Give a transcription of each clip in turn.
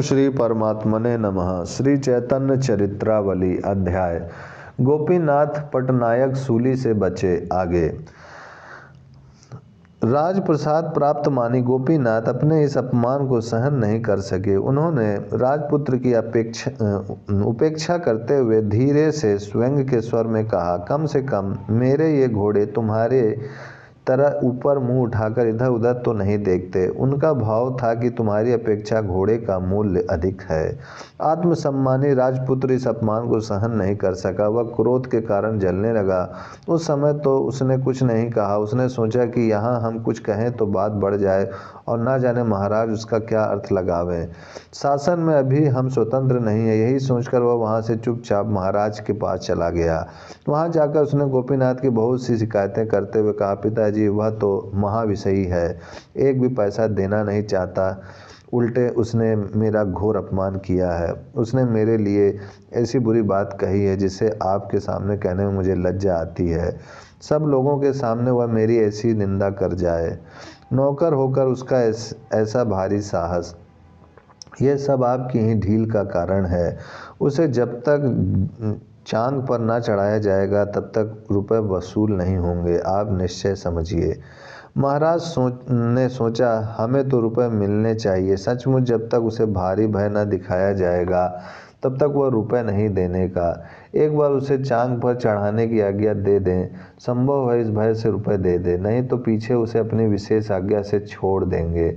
श्री परमात्मने नमः। श्री चैतन्य चरित्रावली अध्याय। गोपीनाथ पटनायक सूली से बचे। आगे। राजप्रसाद प्राप्त मानी गोपीनाथ अपने इस अपमान को सहन नहीं कर सके। उन्होंने राजपुत्र की उपेक्षा करते हुए धीरे से स्वयं के स्वर में कहा, कम से कम मेरे ये घोड़े तुम्हारे तरह ऊपर मुंह उठाकर इधर उधर तो नहीं देखते। उनका भाव था कि तुम्हारी अपेक्षा घोड़े का मूल्य अधिक है। आत्मसम्मानी राजपुत्र इस अपमान को सहन नहीं कर सका। वह क्रोध के कारण जलने लगा। उस समय तो उसने कुछ नहीं कहा। उसने सोचा कि यहाँ हम कुछ कहें तो बात बढ़ जाए और ना जाने महाराज उसका क्या अर्थ लगावें। शासन में अभी हम स्वतंत्र नहीं है। यही सोचकर वह वहाँ से चुपचाप महाराज के पास चला गया। वहाँ जाकर उसने गोपीनाथ की बहुत सी शिकायतें करते हुए कहा, पिताजी वह तो महाविषयी है, एक भी पैसा देना नहीं चाहता, उल्टे उसने मेरा घोर अपमान किया है। उसने मेरे लिए ऐसी बुरी बात कही है जिसे आपके सामने कहने में मुझे लज्जा आती है। सब लोगों के सामने वह मेरी ऐसी निंदा कर जाए। नौकर होकर उसका ऐसा भारी साहस, यह सब आपकी ही ढील का कारण है। उसे जब तक चांग पर ना चढ़ाया जाएगा तब तक रुपए वसूल नहीं होंगे, आप निश्चय समझिए। महाराज ने सोचा, हमें तो रुपए मिलने चाहिए। सचमुच जब तक उसे भारी भय न दिखाया जाएगा तब तक वह रुपए नहीं देने का। एक बार उसे चांग पर चढ़ाने की आज्ञा दे दें, संभव है इस भय से रुपए दे दे, नहीं तो पीछे उसे अपनी विशेष आज्ञा से छोड़ देंगे।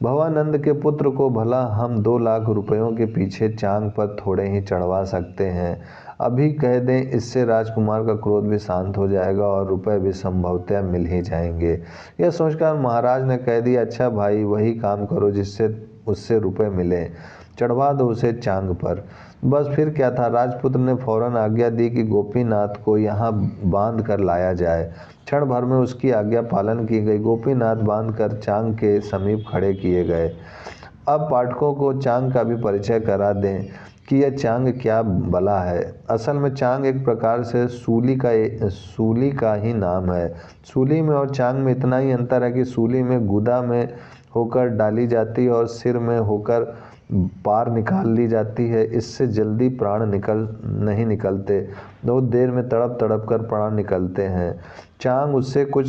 भवानंद के पुत्र को भला हम 2 लाख रुपयों के पीछे चांग पर थोड़े ही चढ़वा सकते हैं। अभी कह दें, इससे राजकुमार का क्रोध भी शांत हो जाएगा और रुपए भी संभवतः मिल ही जाएंगे। यह सोचकर महाराज ने कह दिया, अच्छा भाई वही काम करो जिससे उससे रुपए मिले, चढ़वा दो उसे चांग पर। बस फिर क्या था। राजपुत्र ने फौरन आज्ञा दी कि गोपीनाथ को यहाँ बांध कर लाया जाए। क्षण भर में उसकी आज्ञा पालन की गई। गोपीनाथ बांध कर चांग के समीप खड़े किए गए। अब पाठकों को चांग का भी परिचय करा दें कि यह चांग क्या बला है। असल में चांग एक प्रकार से सूली का ही नाम है। सूली में और चांग में इतना ही अंतर है कि सूली में गुदा में होकर डाली जाती है और सिर में होकर पार निकाल ली जाती है। इससे जल्दी प्राण नहीं निकलते, बहुत देर में तड़प तड़प कर प्राण निकलते हैं। चांग उससे कुछ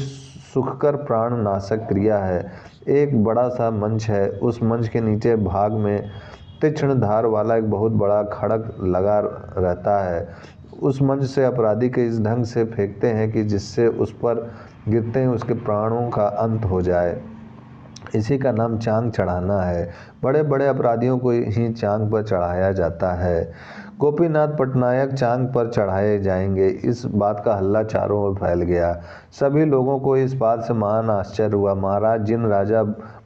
सुखकर प्राण नाशक क्रिया है। एक बड़ा सा मंच है, उस मंच के नीचे भाग में तीक्ष्ण धार वाला एक बहुत बड़ा खड़ग लगा रहता है। उस मंच से अपराधी के इस ढंग से फेंकते हैं कि जिससे उस पर गिरते हैं उसके प्राणों का अंत हो जाए। इसी का नाम चांग चढ़ाना है। बड़े बड़े अपराधियों को ही चांग पर चढ़ाया जाता है। गोपीनाथ पटनायक चांग पर चढ़ाए जाएंगे, इस बात का हल्ला चारों ओर फैल गया। सभी लोगों को इस बात से महान आश्चर्य हुआ। महाराज जिन राजा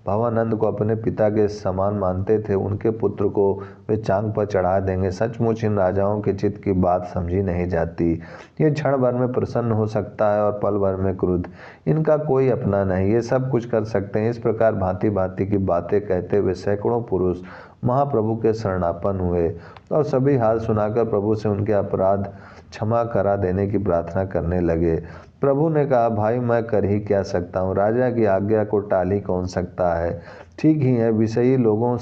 भवानंद को अपने पिता के समान मानते थे, उनके पुत्र को वे चांग पर चढ़ा देंगे। सचमुच इन राजाओं के चित्त की बात समझी नहीं जाती। ये क्षण भर में प्रसन्न हो सकता है और पल भर में क्रुद्ध। इनका कोई अपना नहीं, ये सब कुछ कर सकते हैं। इस प्रकार भांति भांति की बातें कहते हुए सैकड़ों पुरुष महाप्रभु के शरणापन्न हुए और सभी हाल सुनाकर प्रभु से उनके अपराध क्षमा करा देने की प्रार्थना करने लगे। प्रभु ने कहा, भाई मैं कर ही क्या सकता हूँ, राजा की आज्ञा को टाल ही कौन सकता है। ठीक ही है, विषयी लोगों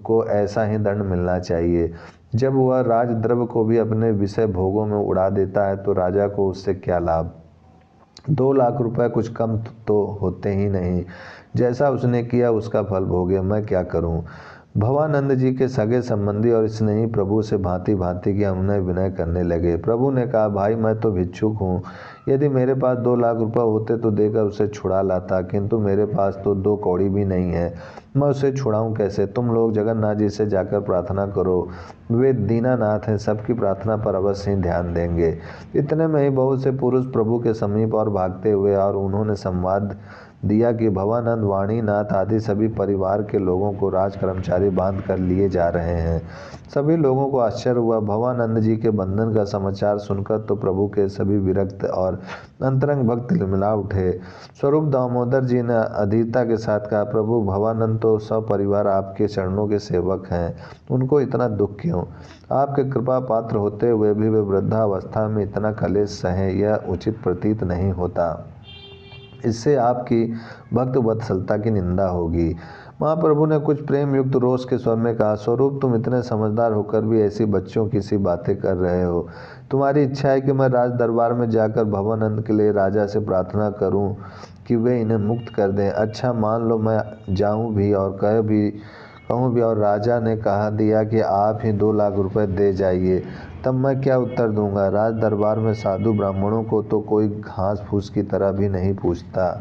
को ऐसा ही दंड मिलना चाहिए। जब वह राजद्रव्य को भी अपने विषय भोगों में उड़ा देता है तो राजा को उससे क्या लाभ। 2 लाख रुपए कुछ कम तो होते ही नहीं। जैसा उसने किया उसका फल भोगे, मैं क्या करूं। भवानंद जी के सगे संबंधी और स्नेही प्रभु से भांति भांति की अनुनय विनय करने लगे। प्रभु ने कहा, भाई मैं तो भिक्षुक हूँ। यदि मेरे पास 2 लाख रुपए होते तो देकर उसे छुड़ा लाता, किंतु मेरे पास तो 2 कौड़ी भी नहीं है। मैं उसे छुड़ाऊँ कैसे। तुम लोग जगन्नाथ जी से जाकर प्रार्थना करो, वे दीनानाथ हैं, सबकी प्रार्थना पर अवश्य ही ध्यान देंगे। इतने में ही बहुत से पुरुष प्रभु के समीप और भागते हुए और उन्होंने संवाद दिया कि भवानंद, वाणीनाथ आदि सभी परिवार के लोगों को राज कर्मचारी बांध कर लिए जा रहे हैं। सभी लोगों को आश्चर्य हुआ। भवानंद जी के बंधन का समाचार सुनकर तो प्रभु के सभी विरक्त और अंतरंग भक्त तिलमिला उठे। स्वरूप दामोदर जी ने अधीरता के साथ कहा, प्रभु भवानंद तो सपरिवार आपके चरणों के सेवक हैं, उनको इतना दुख क्यों। आपके कृपा पात्र होते हुए भी वे वृद्धावस्था में इतना कलेश सहें, यह उचित प्रतीत नहीं होता। इससे आपकी भक्त वत्सलता की निंदा होगी। महाप्रभु ने कुछ प्रेम युक्त रोष के स्वर में कहा, स्वरूप तुम इतने समझदार होकर भी ऐसी बच्चों की सी बातें कर रहे हो। तुम्हारी इच्छा है कि मैं राज दरबार में जाकर भवानंद के लिए राजा से प्रार्थना करूं कि वे इन्हें मुक्त कर दें। अच्छा, मान लो मैं जाऊं भी और कहूँ भी और राजा ने कहा दिया कि आप ही 2 लाख रुपए दे जाइए, तब मैं क्या उत्तर दूंगा? राज दरबार में साधु ब्राह्मणों को तो कोई घास फूस की तरह भी नहीं पूछता।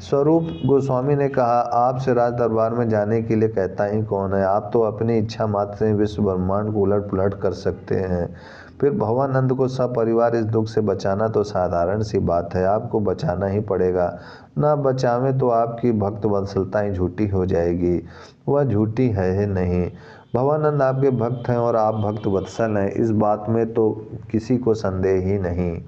स्वरूप गोस्वामी ने कहा, आपसे राज दरबार में जाने के लिए कहता ही कौन है? आप तो अपनी इच्छा मात्र से विश्व ब्रह्मांड को उलट पुलट कर सकते हैं। फिर भवानंद को सपरिवार इस दुख से बचाना तो साधारण सी बात है, आपको बचाना ही पड़ेगा। ना बचावें तो आपकी भक्त वत्सलता ही झूठी हो जाएगी। वह झूठी है ही नहीं। भवानंद आपके भक्त हैं और आप भक्त वत्सल हैं, इस बात में तो किसी को संदेह ही नहीं।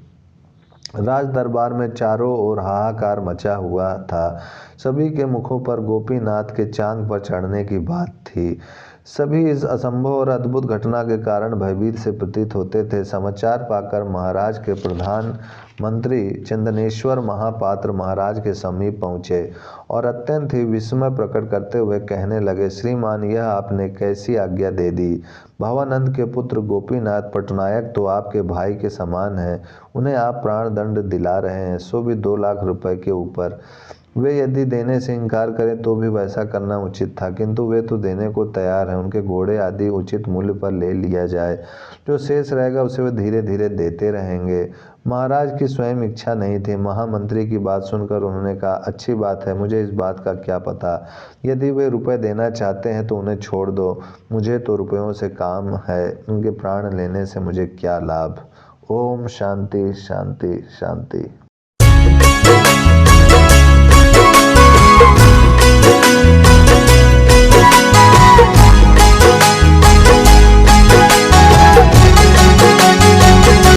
राज दरबार में चारों ओर हाहाकार मचा हुआ था। सभी के मुखों पर गोपीनाथ के चांग पर चढ़ने की बात थी। सभी इस असंभव और अद्भुत घटना के कारण भयभीत से प्रतीत होते थे। समाचार पाकर महाराज के प्रधान मंत्री चंदनेश्वर महापात्र महाराज के समीप पहुँचे और अत्यंत ही विस्मय प्रकट करते हुए कहने लगे, श्रीमान, यह आपने कैसी आज्ञा दे दी? भवानंद के पुत्र गोपीनाथ पटनायक तो आपके भाई के समान हैं, उन्हें आप प्राण दंड दिला रहे हैं, सो भी 2 लाख रुपए के ऊपर। वे यदि देने से इनकार करें तो भी वैसा करना उचित था, किंतु वे तो देने को तैयार हैं। उनके घोड़े आदि उचित मूल्य पर ले लिया जाए, जो शेष रहेगा उसे वे धीरे धीरे देते रहेंगे। महाराज की स्वयं इच्छा नहीं थी। महामंत्री की बात सुनकर उन्होंने कहा, अच्छी बात है, मुझे इस बात का क्या पता। यदि वे रुपए देना चाहते हैं तो उन्हें छोड़ दो, मुझे तो रुपयों से काम है, उनके प्राण लेने से मुझे क्या लाभ। ओम शांति शांति शांति।